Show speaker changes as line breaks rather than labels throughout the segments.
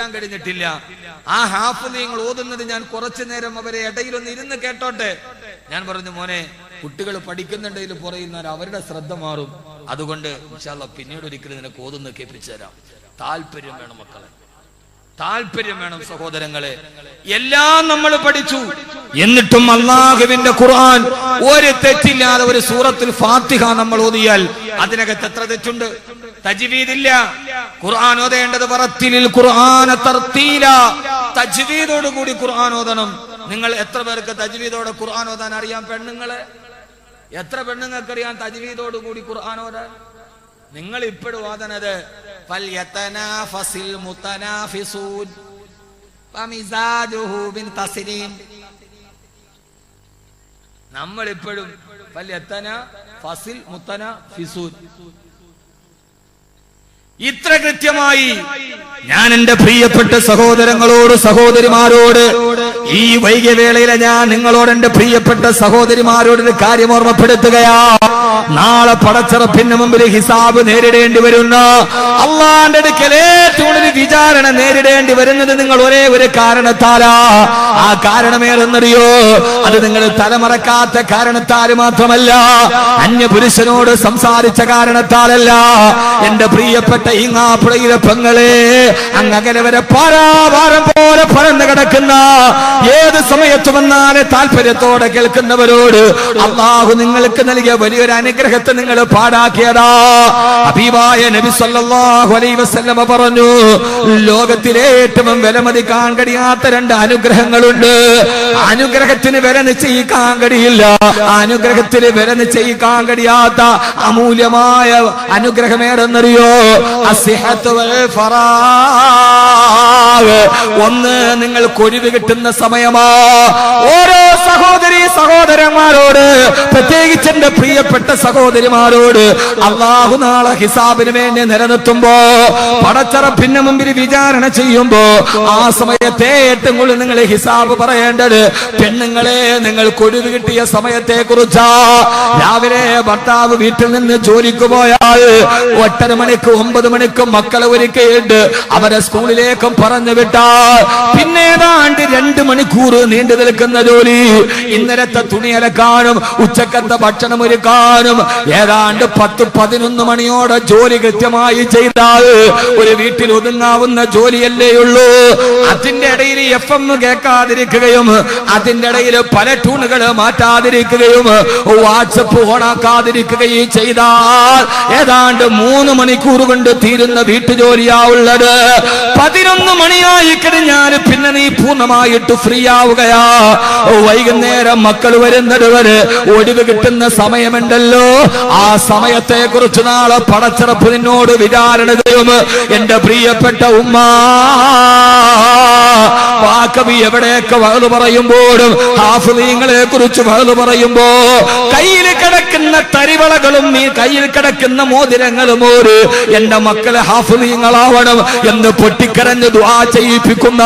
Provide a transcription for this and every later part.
കഴിഞ്ഞിട്ടില്ല. ആ ഹാഫിളീങ്ങൾ ഓതുന്നത് ഞാൻ കുറച്ചു നേരം അവരെ ഇടയിലൊന്ന് ഇരുന്ന് കേട്ടോട്ടെ. ഞാൻ പറഞ്ഞു, മോനെ, കുട്ടികൾ പഠിക്കുന്നുണ്ടെങ്കിൽ പറയുന്നവർ അവരുടെ ശ്രദ്ധ മാറും. അതുകൊണ്ട് ഇൻഷാ അല്ലാഹ് പിന്നീട് ഒരിക്കലും നിനക്ക് ഓതുന്ന കേൾപ്പിച്ചു തരാം. താല്പര്യം വേണം മക്കളെ, താല്പര്യം വേണം സഹോദരങ്ങളെ. എല്ലാം നമ്മൾ പഠിച്ചു, എന്നിട്ടും അല്ലാഹുവിന്റെ ഖുർആൻ ഒരു തെറ്റില്ലാതെ ഒരു സൂറത്തുൽ ഫാത്തിഹ നമ്മൾ ഓതിയാൽ അതിനകത്ത് എത്ര തെറ്റുണ്ട്? തജ്വീദില്ല. ഖുർആൻ ഓതേണ്ടത് വറത്തിലിൽ ഖുർആന തർത്തീല, തജ്വീദോട് കൂടി ഖുർആൻ ഓതണം. നിങ്ങൾ എത്ര പേർക്ക് തജ്വീദോടെ ഖുർആൻ ഓതാൻ അറിയാം? പെണ്ണുങ്ങളെ എത്ര പെണ്ണുങ്ങൾക്ക് അറിയാം തജ്വീദോട് കൂടി ഖുർആൻ ഓതാൻ? നിങ്ങൾ ഇപ്പോഴും ഓതണത് ഫൽയതനാഫസിൽ മുതനാഫിസൂൻ ഫമിസാജുഹു ബിൻ തസ്രീം. നമ്മൾ ഇപ്പോഴും ഫൽയതനാഫസിൽ മുതനാഫിസൂൻ. ഇത്ര കൃത്യമായി ഞാൻ എന്റെ പ്രിയപ്പെട്ട സഹോദരങ്ങളോട് സഹോദരിമാരോട് ഈ വൈകിയ വേളയിലെ ഞാൻ നിങ്ങളോട് എന്റെ പ്രിയപ്പെട്ട സഹോദരിമാരോട് ഒരു കാര്യം ഓർമ്മപ്പെടുത്തുകയാ. നാളെ പടച്ചറപ്പിന് മുമ്പിൽ ഹിസാബ് നേരിടേണ്ടി വരുന്ന അള്ളാന്റെ അടുക്കൽ ഏറ്റവും വിചാരണ നേരിടേണ്ടി വരുന്നത് നിങ്ങൾ ഒരേ ഒരു കാരണത്താലാ. ആ കാരണമേറെന്നറിയോ? അത് നിങ്ങൾ തലമറക്കാത്ത കാരണത്താൽ മാത്രമല്ല, അന്യപുരുഷനോട് സംസാരിച്ച കാരണത്താലല്ല. എന്റെ പ്രിയപ്പെട്ട ഈങ്ങാപ്പുഴയിലെ പെങ്ങളെ, അങ്ങനെ വരെ പാരാവാരം പോലെ പരന്നു കിടക്കുന്ന ഏത് സമയത്ത് വന്നാലും താല്പര്യത്തോടെ കേൾക്കുന്നവരോട് അല്ലാഹു നിങ്ങൾക്ക് നൽകിയ വലിയൊരു അനുഗ്രഹത്തെ നിങ്ങൾ പാടാക്കിയതാ. ഹബീബായ നബി സല്ലല്ലാഹു അലൈഹി വസല്ലമ പറഞ്ഞു, ലോകത്തിലെ ഏറ്റവും വിലമതിക്കാൻ കഴിയാത്ത രണ്ട് അനുഗ്രഹങ്ങളുണ്ട്. അനുഗ്രഹത്തിന് വില നിശ്ചയിക്കാൻ കഴിയില്ല. അനുഗ്രഹത്തിന് വില നിശ്ചയിക്കാൻ കഴിയാത്ത അമൂല്യമായ അനുഗ്രഹമേറെന്നറിയോ? അസ്സിഹത്തു വൽ ഫറാഗ്. ഒന്ന്, നിങ്ങൾ കൊഴിവ് കിട്ടുന്ന സമയമാ. ഓരോ സഹോദരി സഹോദരന്മാരോട്, പ്രത്യേകിച്ച് എന്റെ പ്രിയപ്പെട്ട സഹോദരിമാരോട് അല്ലാഹു നാളെ ഹിസാബിന് വേണ്ടി നിലനിർത്തുമ്പോ, പടച്ചറപ്പിന് മുമ്പിൽ വിചാരണ ചെയ്യുമ്പോ, ആ സമയത്തെ ഏറ്റവും കൂടുതൽ നിങ്ങൾ ഹിസാബ് പറയേണ്ടത് പെണ്ണുങ്ങളെ നിങ്ങൾ കൊഴിവ് കിട്ടിയ സമയത്തെ കുറിച്ചാ. രാവിലെ ഭർത്താവ് വീട്ടിൽ നിന്ന് ജോലിക്ക് പോയാൽ 8:30 മണിക്ക് 9 മണിക്ക് മക്കളെ ഒരുക്കിയിട്ട് അവരെ സ്കൂളിലേക്കും പറഞ്ഞു വിട്ടാൽ പിന്നെ ഏതാണ്ട് 2 മണിക്കൂർ നീണ്ടു നിൽക്കുന്ന ജോലി. ഇന്നലത്തെ തുണി അലക്കാനും ഉച്ചക്കത്തെ ഭക്ഷണം ഒരുക്കാനും ഏതാണ്ട് 10-11 മണിയോടെ ജോലി കൃത്യമായി ചെയ്താൽ ഒരു വീട്ടിൽ ഒതുങ്ങാവുന്ന ജോലിയല്ലേ ഉള്ളൂ. അതിന്റെ ഇടയിൽ FM കേൾക്കാതിരിക്കുകയും അതിന്റെ ഇടയിൽ പല ട്യൂണുകൾ മാറ്റാതിരിക്കുകയും വാട്സപ്പ് ഓണാക്കാതിരിക്കുകയും ചെയ്താൽ ഏതാണ്ട് 3 മണിക്കൂർ കൊണ്ട് തീരുന്ന വീട്ടുജോലിയാ ഉള്ളത്. 11 മണിയായി കഴിഞ്ഞാൽ പിന്നെ നീ പൂർണ്ണമായിട്ട് ഫ്രീ ആവുകയാ. വൈകുന്നേരം മക്കൾ വരുന്നത് വരെ ഒഴിവ് കിട്ടുന്ന സമയമുണ്ടല്ലോ, ആ സമയത്തെ കുറിച്ച് നാളെ പടച്ചറപ്പ് നിന്നോട് വിചാരണ ചെയ്യും. എന്റെ പ്രിയപ്പെട്ട ഉമ്മ, വാക്കവി എവിടെയൊക്കെ വഹ്ല് പറയുമ്പോഴും ഹാഫിളീങ്ങളെ കുറിച്ച് വഹ്ല് പറയുമ്പോ കയ്യിൽ കിടക്കുന്ന തരിവളകളും നീ കയ്യിൽ കിടക്കുന്ന മോതിരങ്ങളും ഒരു എന്റെ മക്കളെ ഹാഫിളീങ്ങളാവണം എന്ന് പൊട്ടിക്കരഞ്ഞ് ദുആ ചെയ്യിപ്പിക്കുന്ന,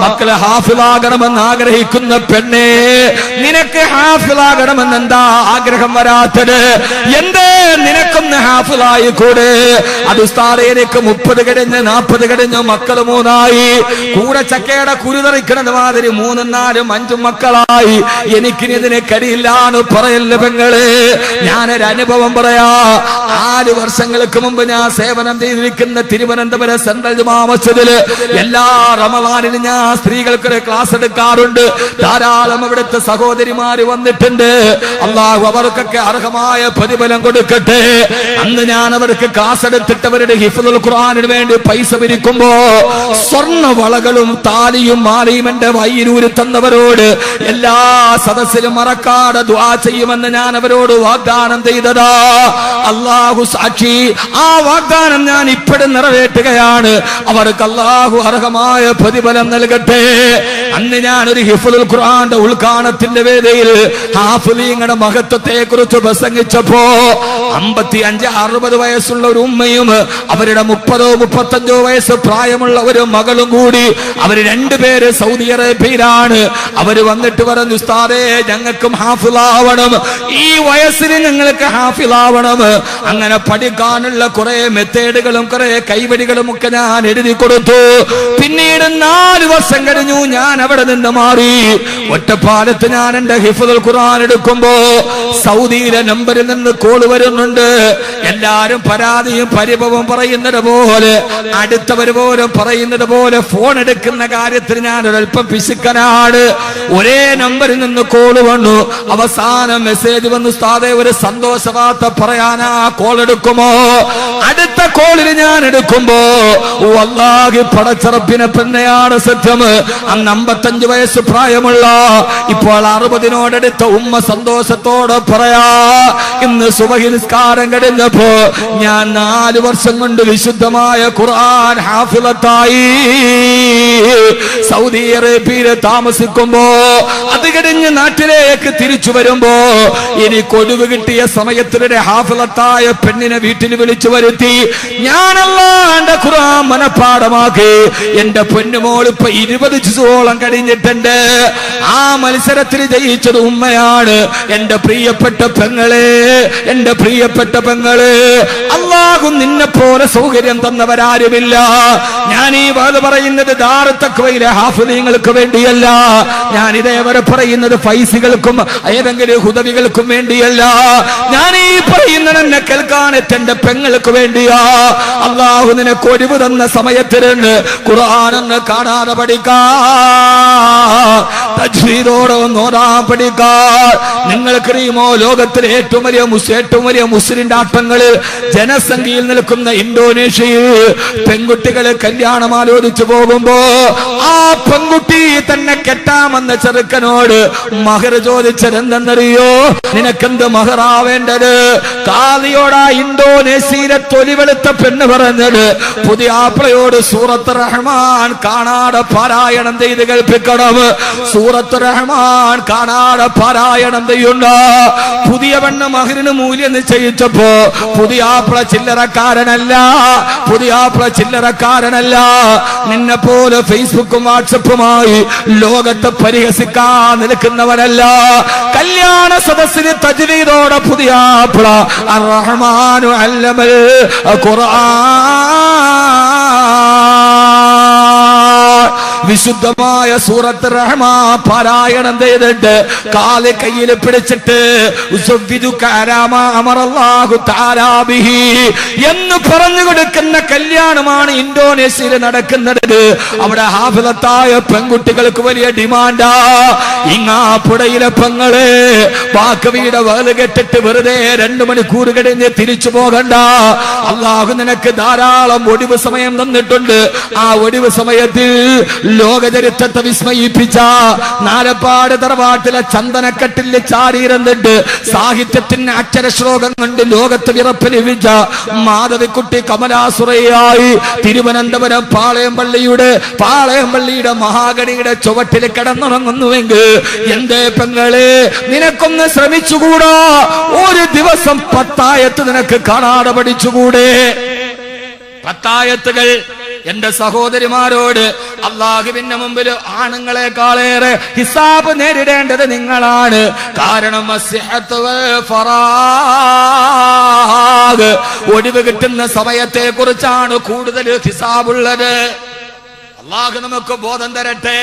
മക്കളെ ഹാഫിളാകണമെന്ന് ആഗ്രഹിക്കുന്ന പെണ്ണേ, നിനക്ക് ഹാഫിളാകണമെന്ന് എന്താ ആഗ്രഹം വരാത്തത്? എന്തേ നിനക്കൊന്ന് ഹാഫിളായി കൂടെ? അത് ഉസ്താദേ, എനിക്ക് 30 കഴിഞ്ഞ് 40 കഴിഞ്ഞ് മക്കൾ 3ആയി, കൂടെ ചക്കയുടെ കുരുതറിക്കണത് മാതിരി 3, 4, 5 മക്കളായി, എനിക്കിനി ഇതിനെ കഴിയില്ലാന്ന് പറയല്ല പെങ്ങളെ. ഞാനൊരു അനുഭവം പറയാ. 4 വർഷങ്ങൾക്ക് മുമ്പ് ഞാൻ സേവനം ചെയ്തിരിക്കുന്ന തിരുവനന്തപുരം സെൻട്രൽ ജുമാ മസ്ജിദില് എല്ലാ റമളാനിലും ഞാൻ സ്ത്രീകൾക്കൊരു ക്ലാസ് എടുക്കാറുണ്ട്. ധാരാളം അവിടുത്തെ സഹോദരിമാര് വന്നിട്ടുണ്ട്. അല്ലാഹു അവർക്കൊക്കെ അർഹമായ പ്രതിഫലം കൊടുക്കട്ടെ. അന്ന് ഞാൻ അവർക്ക് ക്ലാസ് എടുത്തിട്ട് അവരുടെ ഹിഫ്ളുൽ ഖുർആനിന് വേണ്ടി പൈസ പിരിക്കുമ്പോ സ്വർണ്ണ വളകളും താലിയും മാലയും എന്റെ വൈരൂര് തന്നവരോട് എല്ലാ സദസ്സിലും മറക്കാതെ ദുആ ചെയ്യുമെന്ന് ഞാൻ അവരോട് വാഗ്ദാനം ചെയ്തതാ. അല്ലാഹു സാക്ഷി, ആ വാഗ്ദാനം ഞാൻ ഇപ്പോഴും നിറവേറ്റുകയാണ്. അവർക്ക് അല്ലാഹു അർഹമായ പ്രതിഫലം നൽകട്ടെ. അന്ന് ഞാൻ ഒരു ഹിഫ്ളുൽ ഖുർആന്റെ ഉദ്ഘാടനത്തിന് ഖുർആനിന്റെ വേദിയിൽ ഹാഫിളീങ്ങളുടെ മഹത്വത്തെ കുറിച്ച് പ്രസംഗിച്ചപ്പോ 55-60 വയസ്സുള്ള ഒരു ഉമ്മയും അവരുടെ 30-35 വയസ്സ് പ്രായമുള്ള ഒരു മകളും കൂടി, അവര് രണ്ടുപേര് സൗദി അറേബ്യയിലാണ്. അവര് വന്നിട്ട് പറഞ്ഞു, ഉസ്താദേ ഞങ്ങൾക്കും ഹാഫിളാവണം, ഈ വയസ്സിന് ഞങ്ങൾക്ക് ഹാഫിളാവണം. അങ്ങനെ പഠിക്കാനുള്ള കുറെ മെത്തേഡുകളും കുറെ കൈവടികളും ഒക്കെ ഞാൻ എഴുതി കൊടുത്തു. പിന്നീട് 4 വർഷം കഴിഞ്ഞു ഞാൻ അവിടെ നിന്ന് മാറി. ഒറ്റപ്പാലത്ത് ഞാൻ എന്റെ ഹിഫ്ളുൽ ഖുർആൻ എടുക്കുമ്പോ സൗദിയിലെ നമ്പറിൽ നിന്ന് കോൾ വരുന്നുണ്ട്. എല്ലാരും പരാതിയും പരിഭവവും പറയുന്നത് പോലെ, അടുത്തവർ പോലും പറയുന്നത് പോലെ ഫോൺ എടുക്കുന്ന കാര്യത്തിൽ ഞാൻ ഒരൽപ്പം പിശുക്കനാണ്. ഒരേ നമ്പറിൽ നിന്ന് കോൾ വന്നു. അവസാനം മെസ്സേജ് വന്നു, ഉസ്താദേ ഒരു സന്തോഷ വാർത്ത പറയാനാ, കോൾ എടുക്കുമോ? അടുത്ത കോളിൽ ഞാൻ എടുക്കുമ്പോ വല്ലാഹി പടച്ചറപ്പിനെ തന്നെയാണ് സത്യം. അന്ന് 55 വയസ്സ് പ്രായമുള്ള ഇപ്പോൾ 60നോടടുത്ത ഉമ്മ സന്തോഷത്തോടെ പറയാ, ഇന്ന് സുബഹി നിസ്കാരം കഴിഞ്ഞപ്പോ ഞാൻ 4 വർഷം കൊണ്ട് വിശുദ്ധമായ ഖുർആൻ ഹാഫിളത്തായി. സൗദി അറേബ്യയിൽ താമസിക്കുമ്പോ അത് കഴിഞ്ഞ് നാട്ടിലേക്ക് തിരിച്ചു വരുമ്പോ എനിക്ക് ഒഴിവ് കിട്ടിയ സമയത്തിലെ ഹാഫിളത്തായ പെണ്ണിനെ വീട്ടിൽ വിളിച്ചു വരുത്തി ഞാനല്ലാന്റെ ഖുർആൻ മനഃപ്പാഠമാക്കി. എന്റെ പൊന്നുമോൾ ഇപ്പൊ 20 ജുസോളം കഴിഞ്ഞിട്ടുണ്ട്. ആ മത്സരത്തിൽ ജയിച്ചത് ഉമ്മയാണ്. എന്റെ പ്രിയപ്പെട്ട പെങ്ങളെ, എന്റെ പ്രിയപ്പെട്ട പെങ്ങള്, അല്ലാഹു നിന്നെ പോലെ സൗകര്യം തന്നവരാരുമില്ല. ഞാൻ ഈ വാദം പറയുന്നത് ദാറുൽ തഖ്വയിലെ ഹാഫിളീങ്ങൾക്ക് വേണ്ടിയല്ല. ഞാൻ ഇതേവരെ പറയുന്നത് ഫൈസികൾക്കും ഏതെങ്കിലും ഹുദവികൾക്കും വേണ്ടിയല്ല. ഞാൻ ഈ പറയുന്നത് എന്നെ കേൾക്കാൻ എന്റെ പെങ്ങൾക്ക് വേണ്ടിയാ. അല്ലാഹു നിനക്ക് ഒഴിവ് തന്ന സമയത്തിരുന്ന് ഖുർആനൊന്ന് കാണാതെ പഠിക്കാ, തജ്വീദോടെ ഓതാൻ പഠിക്കാ. നിങ്ങൾക്കറിയുമോ ലോകത്തിലെ ഏറ്റവും വലിയ മുസ്ലിം രാഷ്ട്രങ്ങളിൽ ജനസംഖ്യയിൽ നിൽക്കുന്ന ഇന്തോനേഷ്യയിൽ പെൺകുട്ടികളെ കല്യാണം ആലോചിച്ചു പോകുമ്പോ ആ പെൺകുട്ടി തന്നെ കെട്ടാമെന്ന ചെറുക്കനോട് മഹർ ചോദിച്ചത് എന്തെന്നറിയോ? നിനക്കെന്ത് മഹറാവേണ്ടത്? കാളിയോടാ ഇന്തോനേഷ്യയിലെ തൊലിവെളുത്ത പെണ്ണ് പറഞ്ഞത്, പുതിയ ആപ്പിളയോട് സൂറത്ത് റഹ്മാൻ കാണാതെ പാരായണം ചെയ്ത് കേൾപ്പിക്കണം. സൂറത്ത് റഹ്മാൻ കാണാതെ പാരായണം ചെയ്യുന്ന പുതിയ പെണ്ണ് മഹറിന് മൂല്യം നിശ്ചയിച്ചപ്പോ പുതിയ ആപ്പിള ചില്ലറക്കാരനല്ല, പുതിയ ആപ്പിള ചില്ലറക്കാരനല്ല. നിന്നെ പോലെ ഫേസ്ബുക്കും വാട്സപ്പുമായി ലോകത്തെ പരിഹസിക്കാൻ നിൽക്കുന്നവരല്ല. കല്യാണ സദസ്സിന് തജ്വീദോടെ പുതിയ ആപ്പിള അർ-റഹ്മാനു അല്ലമൽ ഖുർആൻ വിശുദ്ധമായ സൂറത്ത് റഹ്മാൻ പാരായണം ചെയ്തിട്ട് കാല് കയ്യിൽ പിടിച്ചിട്ട് എന്ന് പറഞ്ഞു കൊടുക്കുന്ന കല്യാണമാണ് ഇന്തോനേഷ്യയിൽ നടക്കുന്നത്. അവിടെ ഹാഫിളത്തായ പെൺകുട്ടികൾക്ക് വലിയ ഡിമാൻഡാ. ഇങ്ങാപ്പുഴയിലെ പെങ്ങളെ വാക്കവിയുടെ വേല കെട്ടിട്ട് വെറുതെ 2 മണിക്കൂർ കഴിഞ്ഞ് തിരിച്ചു പോകണ്ട. അല്ലാഹു നിനക്ക് ധാരാളം ഒഴിവ് സമയം തന്നിട്ടുണ്ട്. ആ ഒഴിവ് സമയത്തിൽ ലോകചരിത്രത്തെ വിസ്മയിപ്പിച്ച നാലപ്പാട് തറവാട്ടിലെ ചന്ദനക്കട്ടിൽ ചാടിയിരുന്നിട്ട് സാഹിത്യത്തിന് അക്ഷരശ്ലോകം കൊണ്ട് ലോകത്ത് വിറപ്പ് ലഭിച്ച മാധവിക്കുട്ടി കമലാസുറയായി തിരുവനന്തപുരം പാളയംപള്ളിയുടെ മഹാഗണിയുടെ ചുവട്ടിൽ കിടന്നുറങ്ങുന്നുവെങ്കിൽ എന്റെ പെങ്ങളെ നിനക്കൊന്ന് ശ്രമിച്ചുകൂടാ? ഒരു ദിവസം 10 ആയത്ത് നിനക്ക് കാണാതെ പഠിച്ചുകൂടെ? 10 ആയത്തുകൾ എന്റെ സഹോദരിമാരോട് അല്ലാഹുവിന്റെ മുമ്പിൽ ആണുങ്ങളെക്കാളേറെ ഹിസാബ് നേരിടേണ്ടത് നിങ്ങളാണ്. കാരണം ഒഴിവ് കിട്ടുന്ന സമയത്തെ കുറിച്ചാണ് കൂടുതൽ ഹിസാബുള്ളത്. അല്ലാഹു നമുക്ക് ബോധം തരട്ടെ.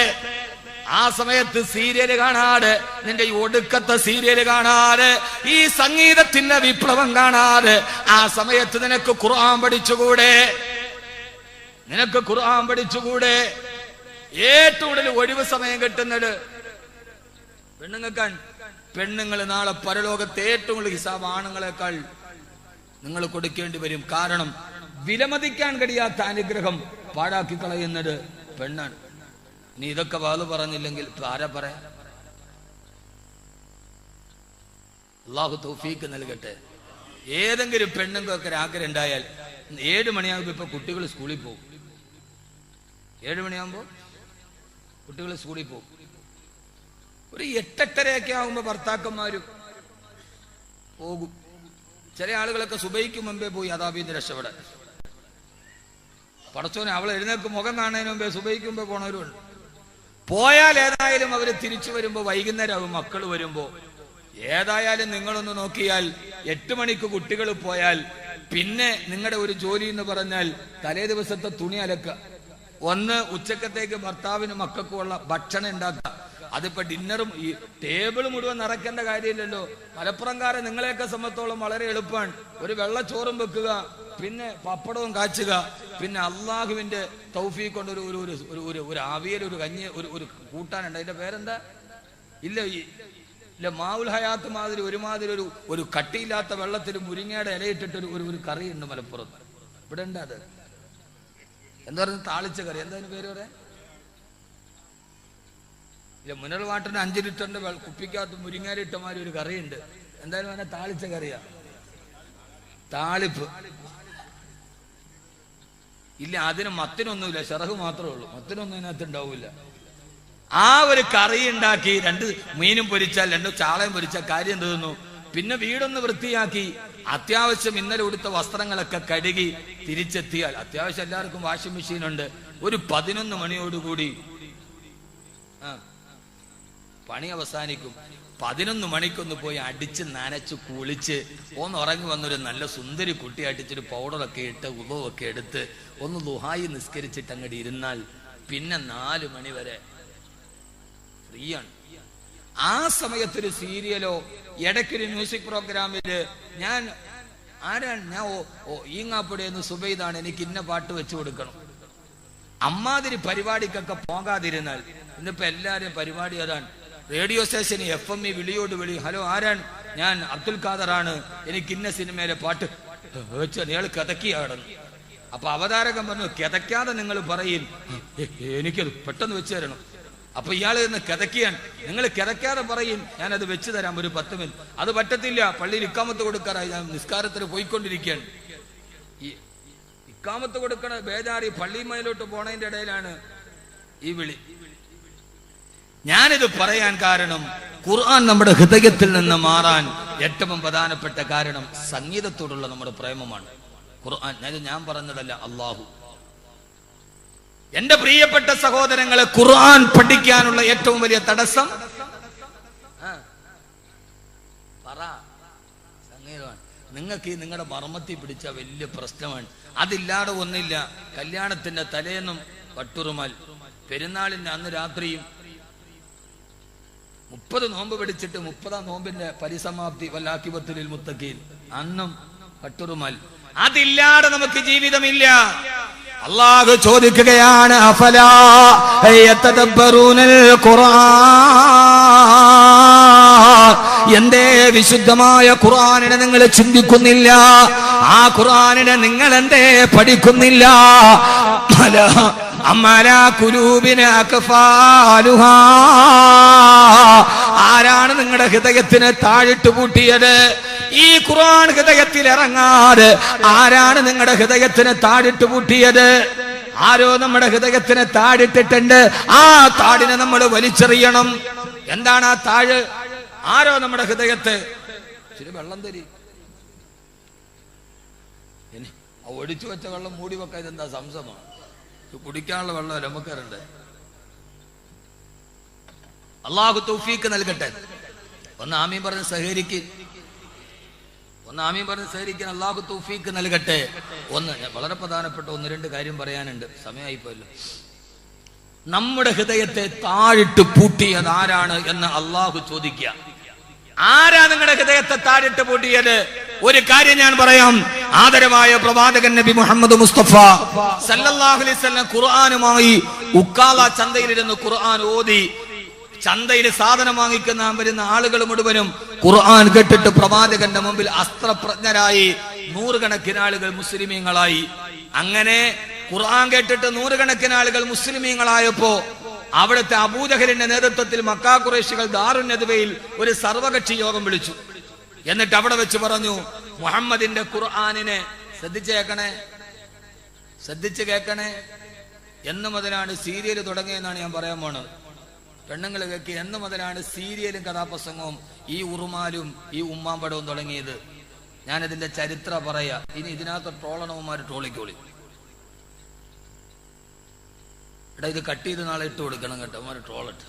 ആ സമയത്ത് സീരിയല് കാണാതെ, നിന്റെ ഈ ഒടുക്കത്തെ സീരിയല് കാണാതെ, ഈ സംഗീതത്തിന്റെ വിപ്ലവം കാണാതെ ആ സമയത്ത് നിനക്ക് ഖുർആൻ പഠിച്ചുകൂടെ? നിനക്ക് ഖുർആൻ പഠിച്ചുകൂടെ? ഏറ്റവും കൂടുതൽ ഒഴിവ് സമയം കിട്ടുന്നത് പെണ്ണുങ്ങൾക്കാണ്. പെണ്ണുങ്ങൾ നാളെ പരലോകത്തെ ഏറ്റവും കൂടുതൽ ഹിസാബ് ആണുങ്ങളെക്കാൾ നിങ്ങൾ കൊടുക്കേണ്ടി വരും. കാരണം വിലമതിക്കാൻ കഴിയാത്ത അനുഗ്രഹം പാഴാക്കി കളയുന്നത് പെണ്ണാണ്. നീ ഇതൊക്കെ വാല് പറഞ്ഞില്ലെങ്കിൽ ആരാ പറയാ? അല്ലാഹു തൗഫീക്ക് നൽകട്ടെ. ഏതെങ്കിലും പെണ്ണുങ്ങൾക്ക് ഒരു ആഗ്രഹം ഉണ്ടായാൽ 7 മണിയാകുമ്പോൾ ഇപ്പൊ കുട്ടികൾ സ്കൂളിൽ പോകും. 7 മണിയാകുമ്പോൾ കുട്ടികൾ സ്കൂളിൽ പോകും. ഒരു 8-8:30 ആകുമ്പോ ഭർത്താക്കന്മാരും പോകും. ചില ആളുകളൊക്കെ സുബൈക്ക് മുമ്പേ പോയി അതാബീന്ന് രക്ഷപ്പെടാൻ. പടച്ചോനെ, അവൾ എഴുന്നേൽക്ക് മുഖം കാണുന്നതിന് മുമ്പേ സുബൈക്ക് മുമ്പേ പോണവരുണ്ട്. പോയാൽ ഏതായാലും അവര് തിരിച്ചു വരുമ്പോ വൈകുന്നേരം ആവും. മക്കൾ വരുമ്പോ ഏതായാലും നിങ്ങളൊന്ന് നോക്കിയാൽ 8 മണിക്ക് കുട്ടികൾ പോയാൽ പിന്നെ നിങ്ങളുടെ ഒരു ജോലി എന്ന് പറഞ്ഞാൽ തലേ ദിവസത്തെ തുണി അലക്കുക, ഒന്ന് ഉച്ചക്കത്തേക്ക് ഭർത്താവിനും മക്കൾക്കുമുള്ള ഭക്ഷണം ഉണ്ടാക്കുക. അതിപ്പോ ഡിന്നറും ഈ ടേബിൾ മുഴുവൻ നിറയ്ക്കേണ്ട കാര്യമില്ലല്ലോ. മലപ്പുറംകാരെ നിങ്ങളെയൊക്കെ സംബന്ധിച്ചോളം വളരെ എളുപ്പമാണ്. ഒരു വെള്ളച്ചോറും വെക്കുക, പിന്നെ പപ്പടവും കാച്ചുക, പിന്നെ അള്ളാഹുവിന്റെ തൗഫീഖ് കൊണ്ട് ഒരു ആവിയൽ, ഒരു കഞ്ഞി, ഒരു കൂട്ടാനുണ്ട്. അതിന്റെ പേരെന്താ? ഇല്ല മാവുൽ ഹയാത്ത് മാതിരി ഒരുമാതിരി ഒരു കട്ടിയില്ലാത്ത വെള്ളത്തിൽ മുരിങ്ങയുടെ ഇലയിട്ടിട്ട് ഒരു കറിയുണ്ട് മലപ്പുറത്ത്. ഇവിടെ ഉണ്ട്. അത് എന്താ പറയുന്നത്? താളിച്ച കറി. എന്താ പേര് പറയാ? ഇല്ല, മിനറൽ വാട്ടറിന് 5 ലിറ്ററിന്റെ കുപ്പിക്കകത്ത് മുരിങ്ങയിലിട്ടമാരി ഒരു കറിയുണ്ട്. എന്തായാലും അതിനെ താളിച്ച കറിയാ, താളിപ്പ്. ഇല്ല, അതിന് മത്തിനൊന്നുമില്ല, ഷറഹ് മാത്രമേ ഉള്ളൂ. മത്തിനൊന്നും ഇതിനകത്ത് ഉണ്ടാവില്ല. ആ ഒരു കറി ഉണ്ടാക്കി 2 മീനും പൊരിച്ചാൽ 2 ചാളയും പൊരിച്ചാൽ കാര്യം തീർന്നു. പിന്നെ വീടൊന്ന് വൃത്തിയാക്കി അത്യാവശ്യം ഇന്നലെ ഉടുത്ത വസ്ത്രങ്ങളൊക്കെ കഴുകി തിരിച്ചെത്തിയാൽ, അത്യാവശ്യം എല്ലാവർക്കും വാഷിംഗ് മെഷീൻ ഉണ്ട്, ഒരു 11 മണിയോടുകൂടി പണി അവസാനിക്കും. 11 മണിക്കൊന്ന് പോയി അടിച്ച് നനച്ച് കുളിച്ച് ഒന്ന് ഉറങ്ങി വന്നൊരു നല്ല സുന്ദരി കുട്ടി അടിച്ചൊരു പൗഡറൊക്കെ ഇട്ട് ഉളവൊക്കെ എടുത്ത് ഒന്ന് ദുഹായി നിസ്കരിച്ചിട്ട് അങ്ങോട്ട് ഇരുന്നാൽ പിന്നെ 4 മണി വരെ ഫ്രീ ആണ്. ആ സമയത്തൊരു സീരിയലോ ഇടയ്ക്കൊരു മ്യൂസിക് പ്രോഗ്രാമില് ഞാൻ ഈങ്ങാപ്പുഴയെന്ന് സുബൈദാണ്, എനിക്ക് ഇന്ന പാട്ട് വെച്ചു കൊടുക്കണം. അമ്മാതിരി പരിപാടിക്കൊക്കെ പോകാതിരുന്നാൽ, ഇന്നിപ്പോ എല്ലാരും പരിപാടി അതാണ്. റേഡിയോ സ്റ്റേഷന് FM വിളിയോട് വിളി, ഹലോ ആരാണ്? ഞാൻ അബ്ദുൽ ഖാദറാണ്, എനിക്ക് ഇന്ന സിനിമയിലെ പാട്ട് വെച്ച് അയാൾ കിതക്കിയാണ്. അപ്പൊ അവതാരകൻ പറഞ്ഞു, കിതക്കാതെ നിങ്ങൾ പറയും, എനിക്കത് പെട്ടെന്ന് വെച്ച് തരണം. അപ്പൊ ഇയാൾ നിന്ന് കിതക്കിയാണ്, നിങ്ങൾ കിതക്കാതെ പറയും, ഞാനത് വെച്ച് തരാം ഒരു 10 മിനിറ്റ്. അത് പറ്റത്തില്ല, പള്ളിയിൽ ഇക്കാമത്ത് കൊടുക്കാറായി, ഞാൻ നിസ്കാരത്തിന് പോയിക്കൊണ്ടിരിക്കുകയാണ്. ഈ ഇക്കാമത്ത് കൊടുക്കണ ബേജാറി പള്ളിമയിലോട്ട് പോണതിന്റെ ഇടയിലാണ് ഈ വിളി. ഞാനിത് പറയാൻ കാരണം, ഖുർആൻ നമ്മുടെ ഹൃദയത്തിൽ നിന്ന് മാറാൻ ഏറ്റവും പ്രധാനപ്പെട്ട കാരണം സംഗീതത്തോടുള്ള നമ്മുടെ പ്രേമമാണ്. ഖുർആൻ ഞാൻ പറഞ്ഞതല്ല, അള്ളാഹു. എന്റെ പ്രിയപ്പെട്ട സഹോദരങ്ങളെ, ഖുർആൻ പഠിക്കാനുള്ള ഏറ്റവും വലിയ തടസ്സം സംഗീതമാണ്. നിങ്ങൾക്ക് നിങ്ങളുടെ മർമ്മത്തിൽ പിടിച്ച വലിയ പ്രശ്നമാണ്. അതില്ലാതെ ഒന്നില്ല. കല്യാണത്തിന്റെ തലേന്നും പട്ടുറുമാൽ, പെരുന്നാളിന്റെ അന്ന് രാത്രിയും 30 നോമ്പ് പിടിച്ചിട്ട് 30ാം നോമ്പിന്റെ പരിസമാപ്തി വല്ലാക്കിബത്തുലിൽ മുത്തഖീൻ, അന്നും പട്ടുറുമാൽ. അതില്ലാതെ നമുക്ക് ജീവിതമില്ല. അല്ലാഹു ചോദിക്കുകയാണ്, അഫലാ യതദബ്ബറൂനൽ ഖുർആൻ, എന്തേ വിശുദ്ധമായ ഖുർആനിനെ നിങ്ങൾ ചിന്തിക്കുന്നില്ല? ആ ഖുർആനിനെ നിങ്ങൾ എന്തേ പഠിക്കുന്നില്ല? ആരാണ് നിങ്ങളുടെ ഹൃദയത്തിന് താഴിട്ട് പൂട്ടിയത്? ഈ ഖുർആൻ ഹൃദയത്തിൽ ഇറങ്ങാതെ ആരാണ് നിങ്ങളുടെ ഹൃദയത്തിന് താഴിട്ട് പൂട്ടിയത്? ആരോ നമ്മുടെ ഹൃദയത്തിന് താഴിട്ടിട്ടുണ്ട്. ആ താടിനെ നമ്മൾ വലിച്ചെറിയണം. എന്താണ് ആ താഴ്? ആരോ നമ്മുടെ ഹൃദയത്തെ ഇച്ചിരി വെള്ളം തരി, ഒടിച്ചു വെച്ച വെള്ളം മൂടി വെക്കാൻ ഇതെന്താ സംശയമാണ്? കുടിക്കാനുള്ള വെള്ളം നമുക്കറിയണ്ടേ? അള്ളാഹു തൗഫീക്ക് നൽകട്ടെ. ഒന്ന് ആമീൻ പറഞ്ഞ് സഹകരിക്കാൻ അള്ളാഹു തൗഫീക്ക് നൽകട്ടെ. വളരെ പ്രധാനപ്പെട്ട 1-2 കാര്യം പറയാനുണ്ട്, സമയമായിപ്പോയല്ലോ. നമ്മുടെ ഹൃദയത്തെ താഴിട്ട് പൂട്ടിയത് ആരാണ് എന്ന് അള്ളാഹു ചോദിക്കുക. ആരാ നിങ്ങളുടെ ഹൃദയത്തെ താഴിട്ട് പൂട്ടിയത്? ഒരു കാര്യം ഞാൻ പറയാം. ആദരവായ പ്രവാചകൻ നബി മുഹമ്മദ് മുസ്തഫ സല്ലല്ലാഹു അലൈഹി വസല്ലം ഖുർആനുമായി ഉക്കാല ചന്തയിലിരുന്ന് ഖുർആൻ ഓതി. ചന്തയിൽ സാധനം വാങ്ങിക്കുന്ന വരുന്ന ആളുകൾ മുഴുവനും ഖുർആൻ കേട്ടിട്ട് പ്രവാചകന്റെ മുമ്പിൽ അസ്ത്രപ്രജ്ഞരായി. 100 കണക്കിന് ആളുകൾ മുസ്ലിമീങ്ങളായി. അങ്ങനെ ഖുർആൻ കേട്ടിട്ട് 100 കണക്കിന് ആളുകൾ മുസ്ലിമീങ്ങളായപ്പോ അവിടുത്തെ അബൂജഹലിന്റെ നേതൃത്വത്തിൽ മക്കാ ഖുറൈശികൾ ദാറുൻ നദ്വയിൽ ഒരു സർവകക്ഷി യോഗം വിളിച്ചു. എന്നിട്ട് അവിടെ വെച്ച് പറഞ്ഞു, മുഹമ്മദിന്റെ ഖുർആനിനെ ശ്രദ്ധിച്ച് കേൾക്കണേ. എന്ന് മുതലാണ് സീരിയൽ തുടങ്ങിയെന്നാണ് ഞാൻ പറയാൻ പോണത്. പെണ്ണുങ്ങൾ കേൾക്കി എന്ന് മുതലാണ് സീരിയലും കഥാപ്രസംഗവും ഈ ഉറുമാലും ഈ ഉമ്മാമ്പടവും തുടങ്ങിയത്? ഞാനതിന്റെ ചരിത്രം പറയാ. ഇനി ഇതിനകത്ത് ട്രോളണവന്മാര് ട്രോളിക്കോളി. എടാ ഇത് കട്ട് ചെയ്ത് നാളെ ഇട്ട് കൊടുക്കണം കേട്ടോ, അവന്മാര് ട്രോളിട്ട്.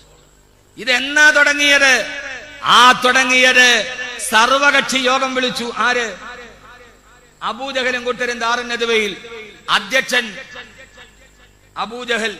ഇതെന്നാ തുടങ്ങിയത്? തുടങ്ങിയത് സർവകക്ഷി യോഗം വിളിച്ചു. ആര്? അബൂജഹലും കൂട്ടരും ദാറുൻ നദ്വയിൽ. അധ്യക്ഷൻ അബൂജഹൽ,